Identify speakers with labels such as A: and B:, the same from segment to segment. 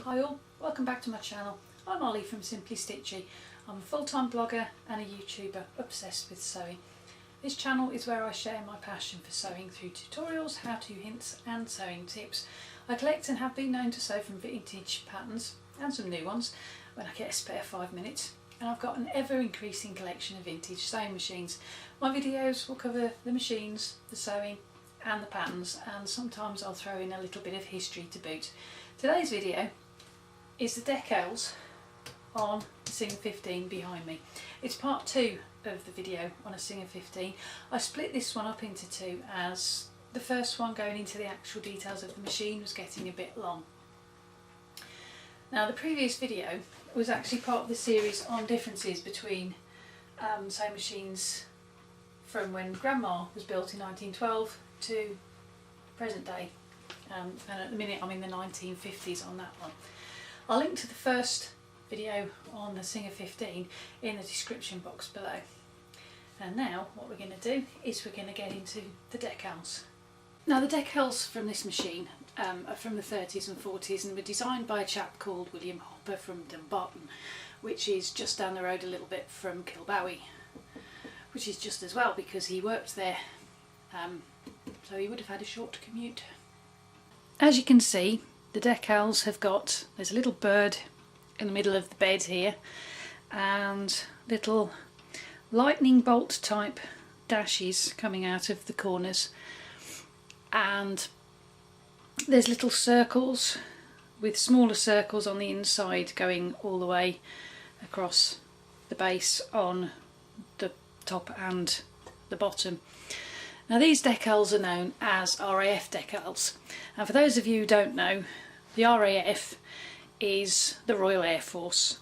A: Hi all, welcome back to my channel. I'm Olly from Simply Stitchy. I'm a full-time blogger and a YouTuber obsessed with sewing. This channel is where I share my passion for sewing through tutorials, how-to hints and sewing tips. I collect and have been known to sew from vintage patterns and some new ones when I get a spare 5 minutes. And I've got an ever-increasing collection of vintage sewing machines. My videos will cover the machines, the sewing and the patterns, and sometimes I'll throw in a little bit of history to boot. Today's video is the decals on the Singer 15 behind me. It's part 2 of the video on a Singer 15. I split this one up into two as the first one going into the actual details of the machine was getting a bit long. Now the previous video was actually part of the series on differences between sewing machines from when Grandma was built in 1912 to present day, and at the minute I'm in the 1950s on that one. I'll link to the first video on the Singer 15 in the description box below. And now what we're going to do is we're going to get into the decals. Now the decals from this machine are from the 30s and 40s and were designed by a chap called William Hopper from Dumbarton, which is just down the road a little bit from Kilbowie, which is just as well because he worked there, so he would have had a short commute. As you can see, the decals have got, there's a little bird in the middle of the bed here and little lightning bolt type dashes coming out of the corners, and there's little circles with smaller circles on the inside going all the way across the base on the top and the bottom. Now these decals are known as RAF decals, and for those of you who don't know, the RAF is the Royal Air Force.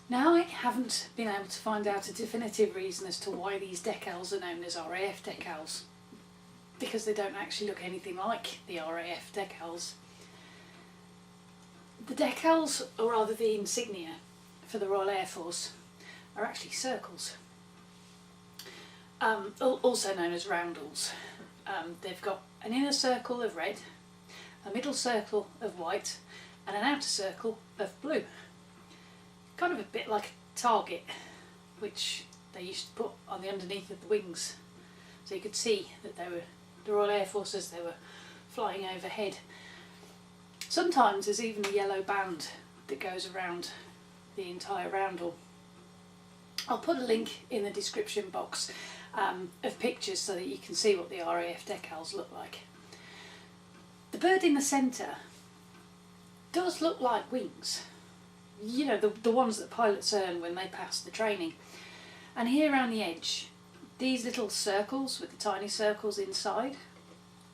A: Now I haven't been able to find out a definitive reason as to why these decals are known as RAF decals, because they don't actually look anything like the RAF decals. The decals, or rather the insignia for the Royal Air Force, are actually circles. Also known as roundels. They've got an inner circle of red, a middle circle of white and an outer circle of blue. Kind of a bit like a target, which they used to put on the underneath of the wings, so you could see that they were the Royal Air Force as they were flying overhead. Sometimes there's even a yellow band that goes around the entire roundel. I'll put a link in the description box of pictures so that you can see what the RAF decals look like. The bird in the centre does look like wings, you know, the ones that pilots earn when they pass the training. And here around the edge, these little circles with the tiny circles inside,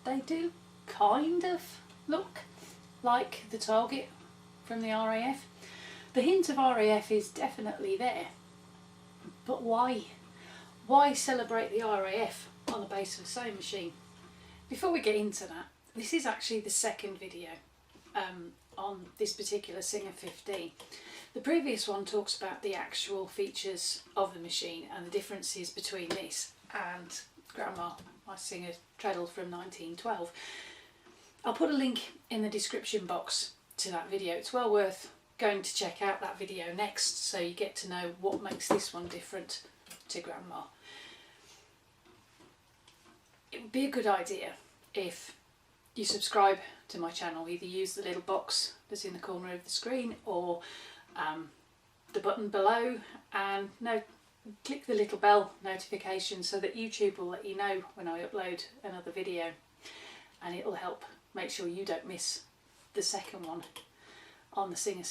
A: they do kind of look like the target from the RAF. The hint of RAF is definitely there, but why? Why celebrate the RAF on the base of a sewing machine? Before we get into that, this is actually the second video on this particular Singer 15. The previous one talks about the actual features of the machine and the differences between this and Grandma, my Singer Treadle from 1912. I'll put a link in the description box to that video. It's well worth going to check out that video next, so you get to know what makes this one different to Grandma. It would be a good idea if you subscribe to my channel. Either use the little box that's in the corner of the screen or the button below, and click the little bell notification so that YouTube will let you know when I upload another video, and it'll help make sure you don't miss the second one on the Singer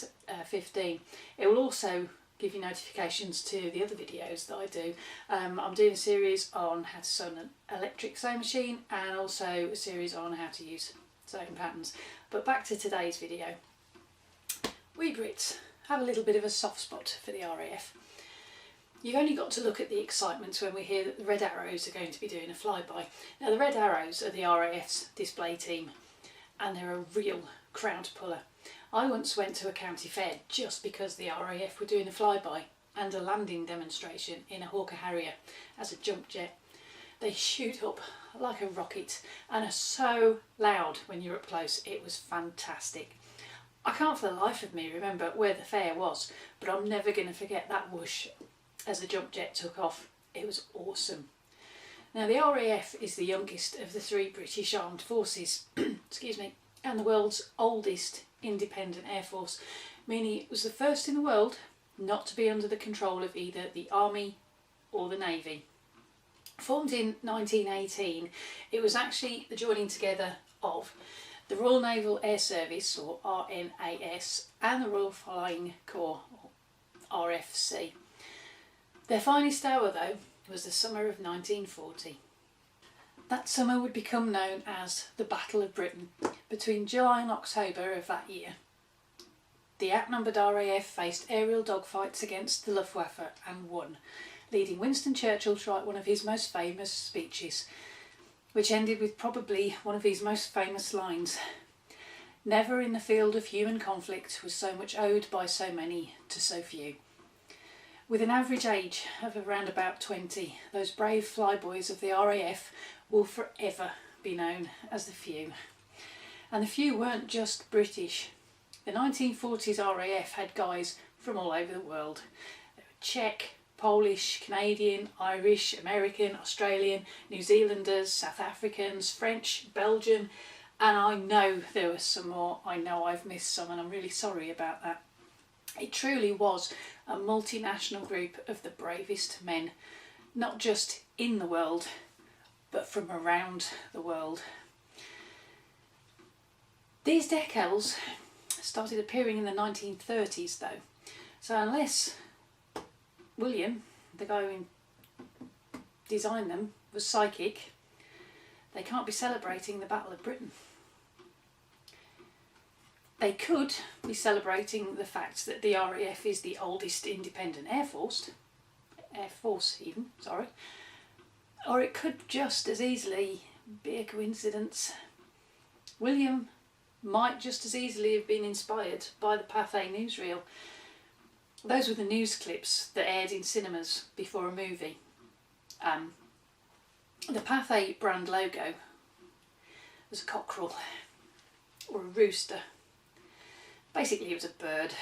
A: 15. It will also give you notifications to the other videos that I do. I'm doing a series on how to sew an electric sewing machine and also a series on how to use sewing patterns. But back to today's video. We Brits have a little bit of a soft spot for the RAF. You've only got to look at the excitement when we hear that the Red Arrows are going to be doing a flyby. Now the Red Arrows are the RAF's display team, and they're a real crowd puller. I once went to a county fair just because the RAF were doing a flyby and a landing demonstration in a Hawker Harrier as a jump jet. They shoot up like a rocket and are so loud when you're up close. It was fantastic. I can't for the life of me remember where the fair was, but I'm never going to forget that whoosh as the jump jet took off. It was awesome. Now the RAF is the youngest of the 3 British Armed Forces, excuse me, and the world's oldest independent air force, meaning it was the first in the world not to be under the control of either the Army or the Navy. Formed in 1918, it was actually the joining together of the Royal Naval Air Service, or RNAS, and the Royal Flying Corps, or RFC. Their finest hour, though, was the summer of 1940. That summer would become known as the Battle of Britain. Between July and October of that year, the outnumbered RAF faced aerial dogfights against the Luftwaffe and won, leading Winston Churchill to write one of his most famous speeches, which ended with probably one of his most famous lines: "Never in the field of human conflict was so much owed by so many to so few." With an average age of around about 20, those brave flyboys of the RAF will forever be known as the few. And the few weren't just British. The 1940s RAF had guys from all over the world. They were Czech, Polish, Canadian, Irish, American, Australian, New Zealanders, South Africans, French, Belgian, and I know there were some more. I know I've missed some, and I'm really sorry about that. It truly was a multinational group of the bravest men, not just in the world, but from around the world. These decals started appearing in the 1930s though, so unless William, the guy who designed them, was psychic, they can't be celebrating the Battle of Britain. They could be celebrating the fact that the RAF is the oldest independent air force even, or it could just as easily be a coincidence. William might just as easily have been inspired by the Pathé newsreel. Those were the news clips that aired in cinemas before a movie. The Pathé brand logo was a cockerel or a rooster. Basically it was a bird.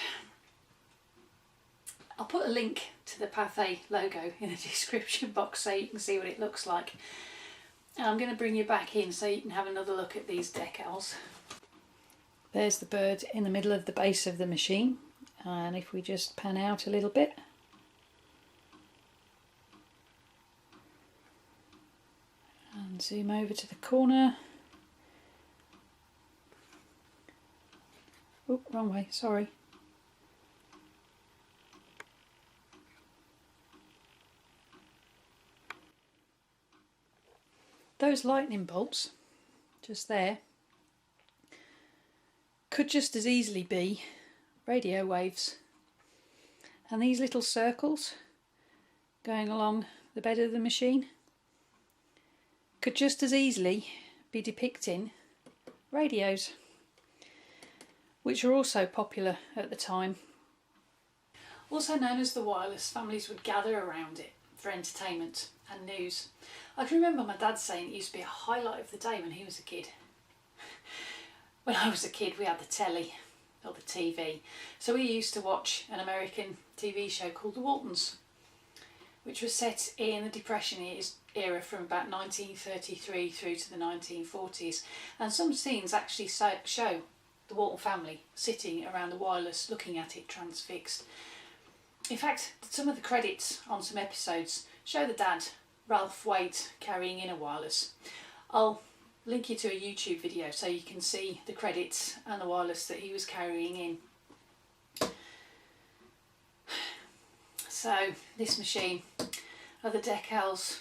A: I'll put a link to the Pathé logo in the description box so you can see what it looks like. And I'm going to bring you back in so you can have another look at these decals. There's the bird in the middle of the base of the machine, and if we just pan out a little bit, and zoom over to the corner. Oh, wrong way, sorry. Those lightning bolts just there could just as easily be radio waves, and these little circles going along the bed of the machine could just as easily be depicting radios, which were also popular at the time. Also known as the wireless, families would gather around it for entertainment and news. I can remember my dad saying it used to be a highlight of the day when he was a kid. When I was a kid we had the telly, or the TV, so we used to watch an American TV show called The Waltons, which was set in the Depression era from about 1933 through to the 1940s, and some scenes actually show the Walton family sitting around the wireless looking at it transfixed. In fact, some of the credits on some episodes show the dad, Ralph Waite, carrying in a wireless. I'll link you to a YouTube video so you can see the credits and the wireless that he was carrying in. So this machine, are the decals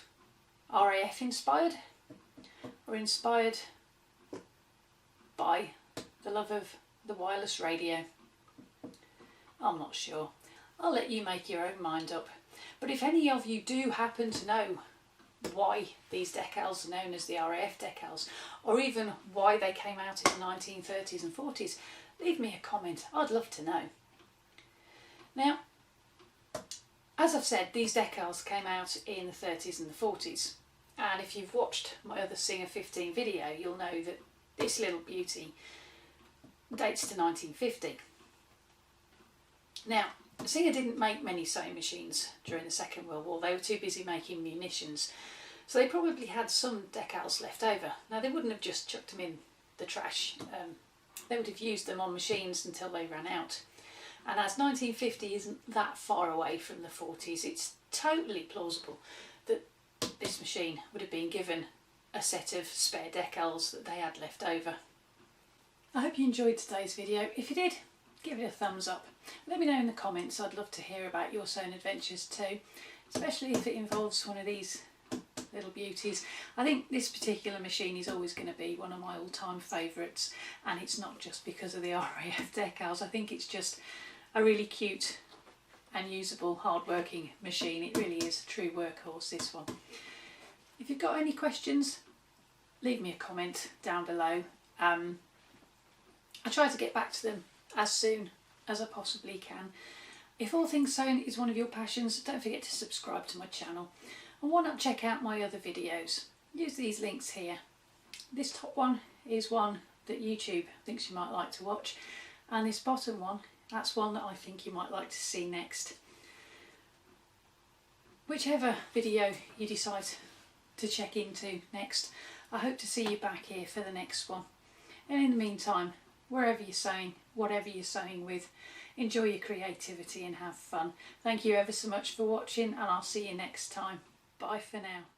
A: RAF inspired, or inspired by the love of the wireless radio? I'm not sure. I'll let you make your own mind up. But if any of you do happen to know why these decals are known as the RAF decals, or even why they came out in the 1930s and 40s, leave me a comment. I'd love to know. Now, as I've said, these decals came out in the 30s and the 40s, and if you've watched my other Singer 15 video, you'll know that this little beauty dates to 1950. Now, Singer didn't make many sewing machines during the Second World War. They were too busy making munitions. So they probably had some decals left over. Now, they wouldn't have just chucked them in the trash. They would have used them on machines until they ran out. And as 1950 isn't that far away from the 40s, it's totally plausible that this machine would have been given a set of spare decals that they had left over. I hope you enjoyed today's video. If you did, give it a thumbs up. Let me know in the comments. I'd love to hear about your sewing adventures too, especially if it involves one of these little beauties. I think this particular machine is always going to be one of my all-time favourites, and it's not just because of the RAF Decals. I think it's just a really cute and usable, hard-working machine. It really is a true workhorse, this one. If you've got any questions, leave me a comment down below. I try to get back to them as soon as I possibly can. If all things sewing is one of your passions, don't forget to subscribe to my channel, and why not check out my other videos. Use these links here. This top one is one that YouTube thinks you might like to watch, and this bottom one, that's one that I think you might like to see next. Whichever video you decide to check into next, I hope to see you back here for the next one. And in the meantime, wherever you're sewing, whatever you're sewing with, enjoy your creativity and have fun. Thank you ever so much for watching, and I'll see you next time. Bye for now.